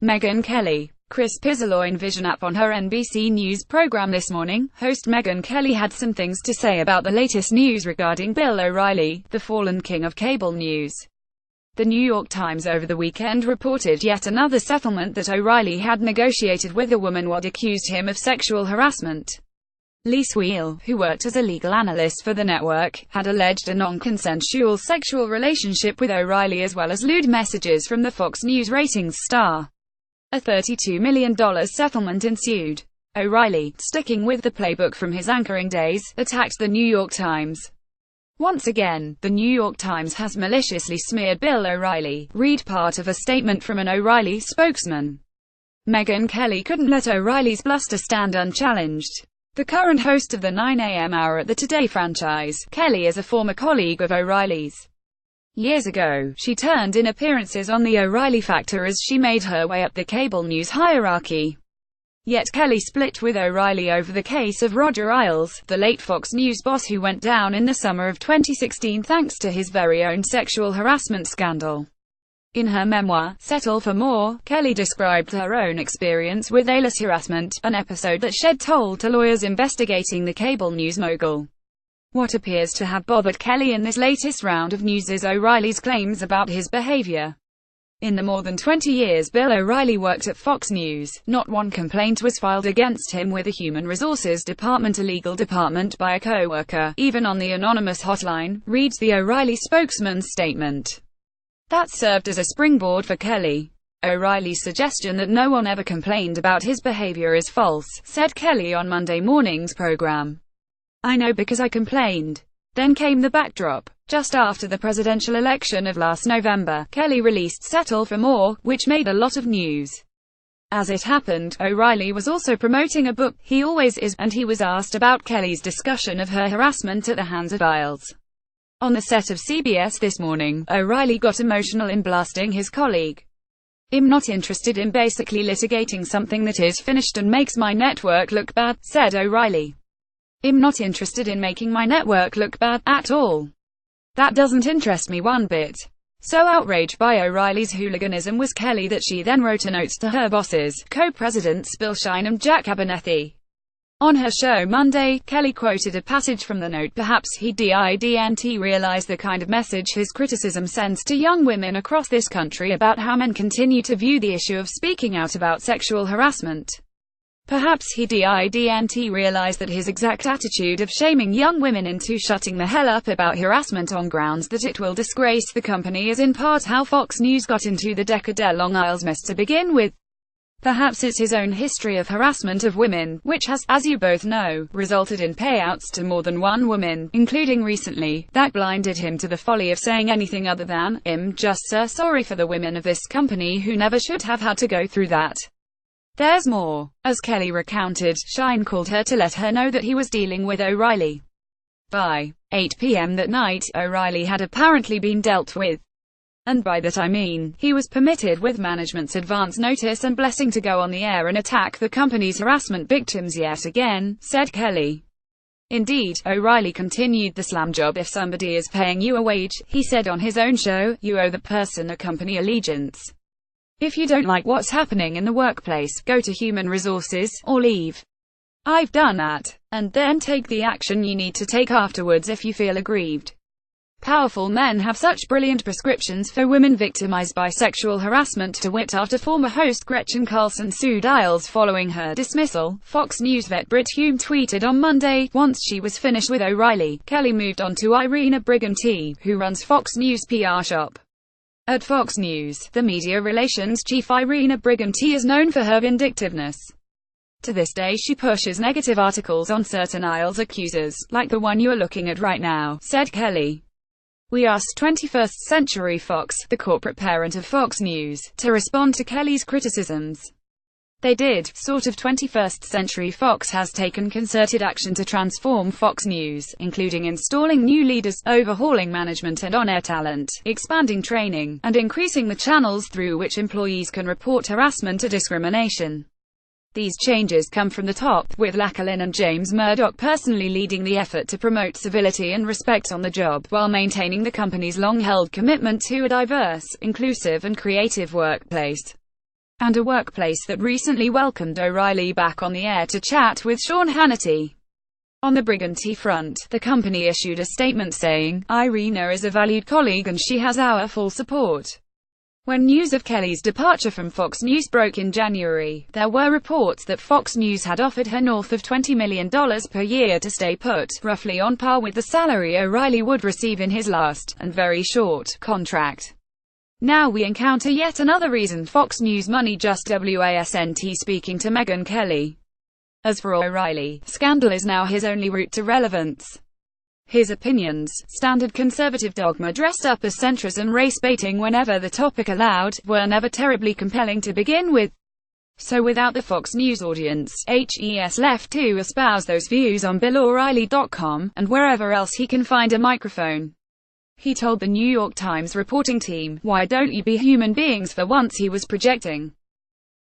Megyn Kelly. Chris Pizzoloin Vision app. On her NBC News program this morning, host Megyn Kelly had some things to say about the latest news regarding Bill O'Reilly, the fallen king of cable news. The New York Times over the weekend reported yet another settlement that O'Reilly had negotiated with a woman who accused him of sexual harassment. Lisa Wheel, who worked as a legal analyst for the network, had alleged a non-consensual sexual relationship with O'Reilly as well as lewd messages from the Fox News ratings star. A $32 million settlement ensued. O'Reilly, sticking with the playbook from his anchoring days, attacked the New York Times. Once again, the New York Times has maliciously smeared Bill O'Reilly. Read part of a statement from an O'Reilly spokesman. Megyn Kelly couldn't let O'Reilly's bluster stand unchallenged. The current host of the 9 a.m. hour at the Today franchise, Kelly is a former colleague of O'Reilly's. Years ago, she turned in appearances on The O'Reilly Factor as she made her way up the cable news hierarchy. Yet Kelly split with O'Reilly over the case of Roger Ailes, the late Fox News boss who went down in the summer of 2016 thanks to his very own sexual harassment scandal. In her memoir, Settle for More, Kelly described her own experience with Ailes harassment, an episode that shed toll to lawyers investigating the cable news mogul. What appears to have bothered Kelly in this latest round of news is O'Reilly's claims about his behavior. In the more than 20 years Bill O'Reilly worked at Fox News, not one complaint was filed against him with the Human Resources Department, a legal department, by a co-worker, even on the anonymous hotline, reads the O'Reilly spokesman's statement. That served as a springboard for Kelly. O'Reilly's suggestion that no one ever complained about his behavior is false, said Kelly on Monday morning's program. I know because I complained. Then came the backdrop. Just after the presidential election of last November, Kelly released Settle for More, which made a lot of news. As it happened, O'Reilly was also promoting a book, He Always Is, and he was asked about Kelly's discussion of her harassment at the hands of Ailes. On the set of CBS This Morning, O'Reilly got emotional in blasting his colleague. I'm not interested in basically litigating something that is finished and makes my network look bad, said O'Reilly. I'm not interested in making my network look bad, at all. That doesn't interest me one bit. So outraged by O'Reilly's hooliganism was Kelly that she then wrote a note to her bosses, co-presidents Bill Shine and Jack Abernethy. On her show Monday, Kelly quoted a passage from the note. Perhaps he didn't realize the kind of message his criticism sends to young women across this country about how men continue to view the issue of speaking out about sexual harassment. Perhaps he didn't realize that his exact attitude of shaming young women into shutting the hell up about harassment on grounds that it will disgrace the company is in part how Fox News got into the decade-long Ailes mess to begin with. Perhaps it's his own history of harassment of women, which has, as you both know, resulted in payouts to more than one woman, including recently, that blinded him to the folly of saying anything other than, I'm just so sorry for the women of this company who never should have had to go through that. There's more. As Kelly recounted, Shine called her to let her know that he was dealing with O'Reilly. By 8 p.m. that night, O'Reilly had apparently been dealt with. And by that I mean, he was permitted with management's advance notice and blessing to go on the air and attack the company's harassment victims yet again, said Kelly. Indeed, O'Reilly continued, the slam job. If somebody is paying you a wage, he said on his own show, you owe the person a company allegiance. If you don't like what's happening in the workplace, go to Human Resources, or leave. I've done that. And then take the action you need to take afterwards if you feel aggrieved. Powerful men have such brilliant prescriptions for women victimized by sexual harassment, to wit after former host Gretchen Carlson sued Ailes following her dismissal. Fox News vet Brit Hume tweeted on Monday, once she was finished with O'Reilly, Kelly moved on to Irina Brigante, who runs Fox News' PR shop. At Fox News, the media relations chief Irina Brigante is known for her vindictiveness. To this day she pushes negative articles on certain Ailes accusers, like the one you are looking at right now, said Kelly. We asked 21st Century Fox, the corporate parent of Fox News, to respond to Kelly's criticisms. They did. 21st Century Fox has taken concerted action to transform Fox News, including installing new leaders, overhauling management and on-air talent, expanding training, and increasing the channels through which employees can report harassment or discrimination. These changes come from the top, with Lachlan and James Murdoch personally leading the effort to promote civility and respect on the job, while maintaining the company's long-held commitment to a diverse, inclusive and creative workplace. and a workplace that recently welcomed O'Reilly back on the air to chat with Sean Hannity. On the Brigante front, the company issued a statement saying, "Irina is a valued colleague and she has our full support." When news of Kelly's departure from Fox News broke in January, there were reports that Fox News had offered her north of $20 million per year to stay put, roughly on par with the salary O'Reilly would receive in his last, and very short, contract. Now we encounter yet another reason Fox News money just wasn't speaking to Megyn Kelly. As for O'Reilly, scandal is now his only route to relevance. His opinions, standard conservative dogma dressed up as centrist and race-baiting whenever the topic allowed, were never terribly compelling to begin with. So without the Fox News audience, he's left to espouse those views on BillO'Reilly.com, and wherever else he can find a microphone. He told the New York Times reporting team, "Why don't you be human beings for once?" He was projecting.